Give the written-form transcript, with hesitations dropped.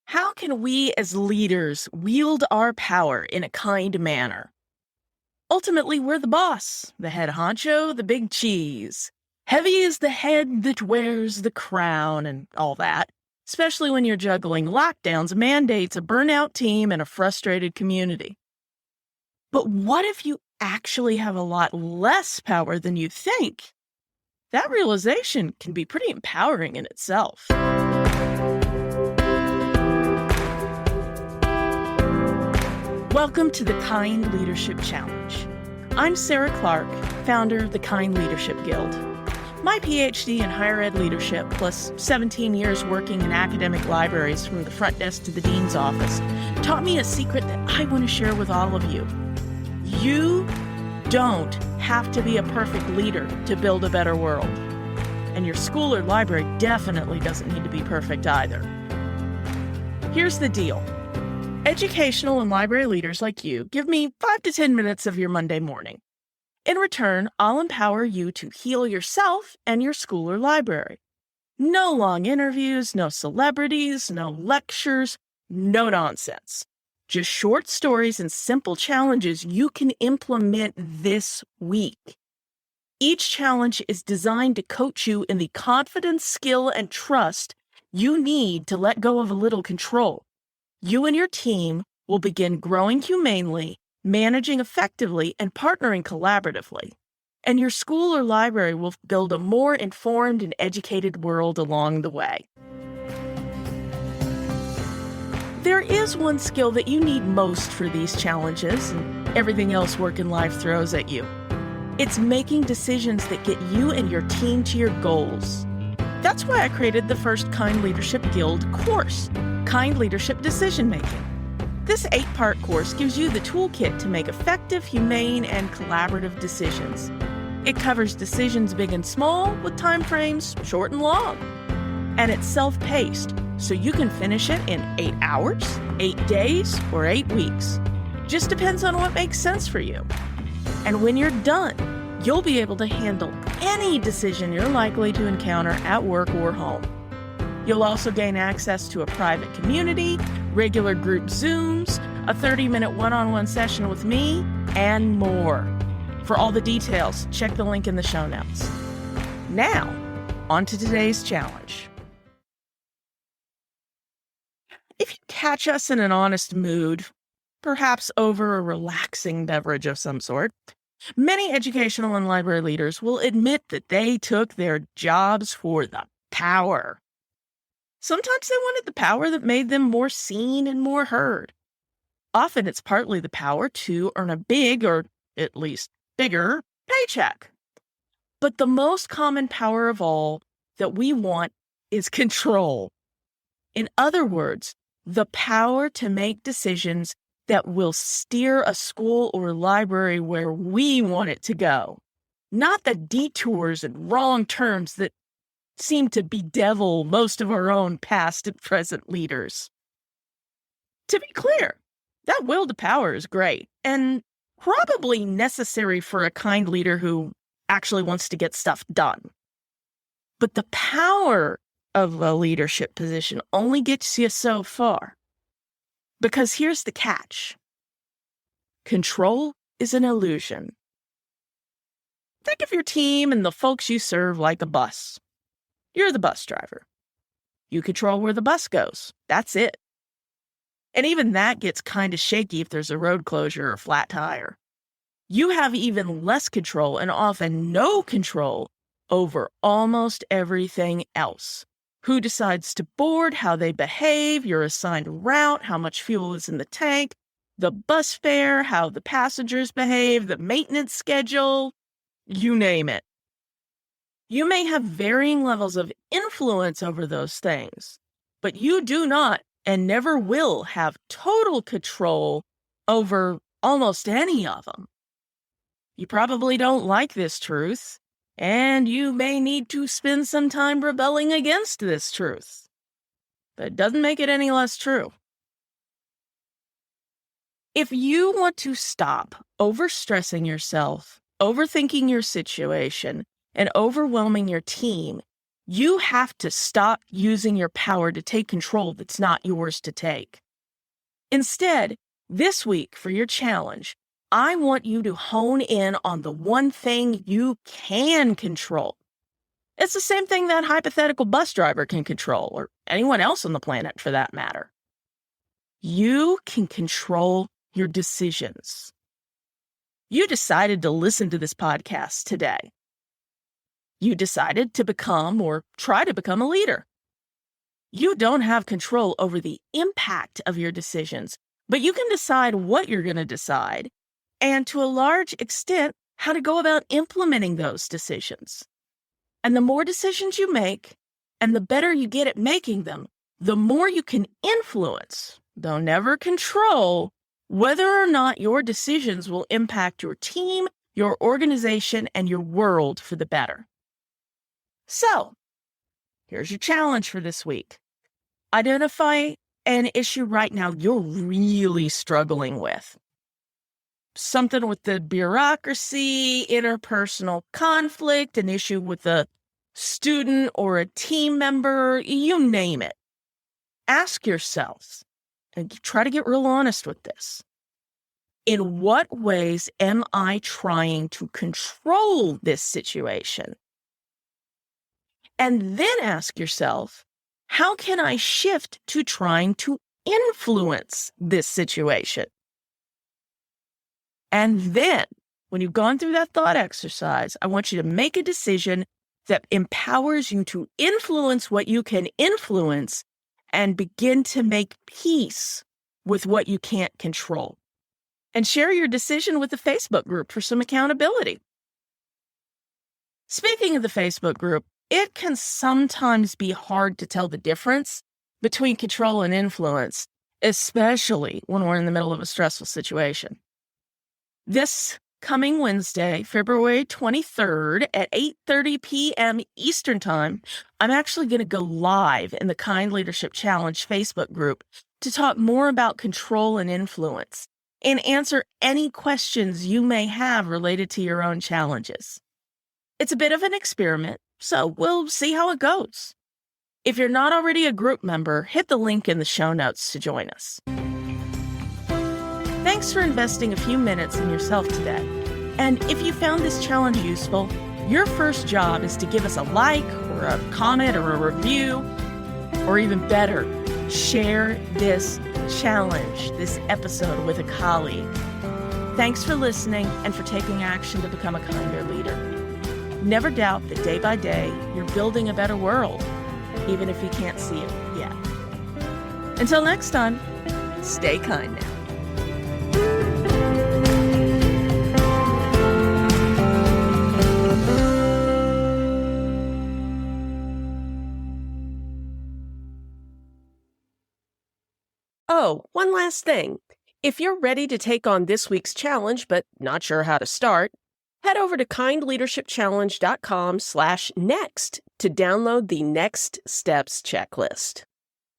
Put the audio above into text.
How can we as leaders wield our power in a kind manner? Ultimately, we're the boss, the head honcho, the big cheese. Heavy is the head that wears the crown and all that, especially when you're juggling lockdowns, mandates, a burnout team, and a frustrated community. But what if you actually have a lot less power than you think? That realization can be pretty empowering in itself. Welcome to the Kind Leadership Challenge. I'm Sarah Clark, founder of the Kind Leadership Guild. My PhD in higher ed leadership, plus 17 years working in academic libraries from the front desk to the dean's office, taught me a secret that I want to share with all of you. You don't have to be a perfect leader to build a better world. And your school or library definitely doesn't need to be perfect either. Here's the deal. Educational and library leaders like you give me 5 to 10 minutes of your Monday morning. In return, I'll empower you to heal yourself and your school or library. No long interviews, no celebrities, no lectures, no nonsense. Just short stories and simple challenges you can implement this week. Each challenge is designed to coach you in the confidence, skill, and trust you need to let go of a little control. You and your team will begin growing humanely, managing effectively, and partnering collaboratively. And your school or library will build a more informed and educated world along the way. There is one skill that you need most for these challenges and everything else work and life throws at you. It's making decisions that get you and your team to your goals. That's why I created the first Kind Leadership Guild course, Kind Leadership Decision Making. This 8-part course gives you the toolkit to make effective, humane, and collaborative decisions. It covers decisions big and small with time frames short and long. And it's self-paced, so you can finish it in 8 hours, 8 days, or 8 weeks. Just depends on what makes sense for you. And when you're done, you'll be able to handle any decision you're likely to encounter at work or home. You'll also gain access to a private community, regular group Zooms, a 30-minute one-on-one session with me, and more. For all the details, check the link in the show notes. Now, on to today's challenge. If you catch us in an honest mood, perhaps over a relaxing beverage of some sort, many educational and library leaders will admit that they took their jobs for the power. Sometimes they wanted the power that made them more seen and more heard. Often it's partly the power to earn a big, or at least bigger, paycheck. But the most common power of all that we want is control. In other words, the power to make decisions that will steer a school or library where we want it to go, not the detours and wrong turns that seem to bedevil most of our own past and present leaders. To be clear, that will to power is great and probably necessary for a kind leader who actually wants to get stuff done. But the power of a leadership position only gets you so far. Because here's the catch. Control is an illusion. Think of your team and the folks you serve like a bus. You're the bus driver. You control where the bus goes. That's it. And even that gets kind of shaky if there's a road closure or a flat tire. You have even less control and often no control over almost everything else. Who decides to board, how they behave, your assigned route, how much fuel is in the tank, the bus fare, how the passengers behave, the maintenance schedule, you name it. You may have varying levels of influence over those things, but you do not and never will have total control over almost any of them. You probably don't like this truth, and you may need to spend some time rebelling against this truth. But it doesn't make it any less true. If you want to stop overstressing yourself, overthinking your situation, and overwhelming your team, You have to stop using your power to take control that's not yours to take. Instead, this week for your challenge, I want you to hone in on the one thing you can control. It's the same thing that hypothetical bus driver can control, or anyone else on the planet for that matter. You can control your decisions. You decided to listen to this podcast today. You decided to become or try to become a leader. You don't have control over the impact of your decisions, but you can decide what you're going to decide and, to a large extent, how to go about implementing those decisions. And the more decisions you make and the better you get at making them, the more you can influence, though never control, whether or not your decisions will impact your team, your organization, and your world for the better. So, here's your challenge for this week. Identify an issue right now you're really struggling with. Something with the bureaucracy, interpersonal conflict, an issue with a student or a team member, you name it. Ask yourself, and try to get real honest with this. In what ways am I trying to control this situation? And then ask yourself, how can I shift to trying to influence this situation? And then, when you've gone through that thought exercise, I want you to make a decision that empowers you to influence what you can influence and begin to make peace with what you can't control. And share your decision with the Facebook group for some accountability. Speaking of the Facebook group, it can sometimes be hard to tell the difference between control and influence, especially when we're in the middle of a stressful situation. This coming Wednesday, February 23rd at 8:30 p.m. Eastern Time, I'm actually going to go live in the Kind Leadership Challenge Facebook group to talk more about control and influence and answer any questions you may have related to your own challenges. It's a bit of an experiment, so we'll see how it goes. If you're not already a group member, hit the link in the show notes to join us. Thanks for investing a few minutes in yourself today. And if you found this challenge useful, your first job is to give us a like or a comment or a review, or even better, share this challenge, this episode with a colleague. Thanks for listening and for taking action to become a kinder leader. Never doubt that day by day, you're building a better world, even if you can't see it yet. Until next time, stay kind now. Oh, one last thing. If you're ready to take on this week's challenge but not sure how to start, head over to kindleadershipchallenge.com/next to download the Next Steps checklist.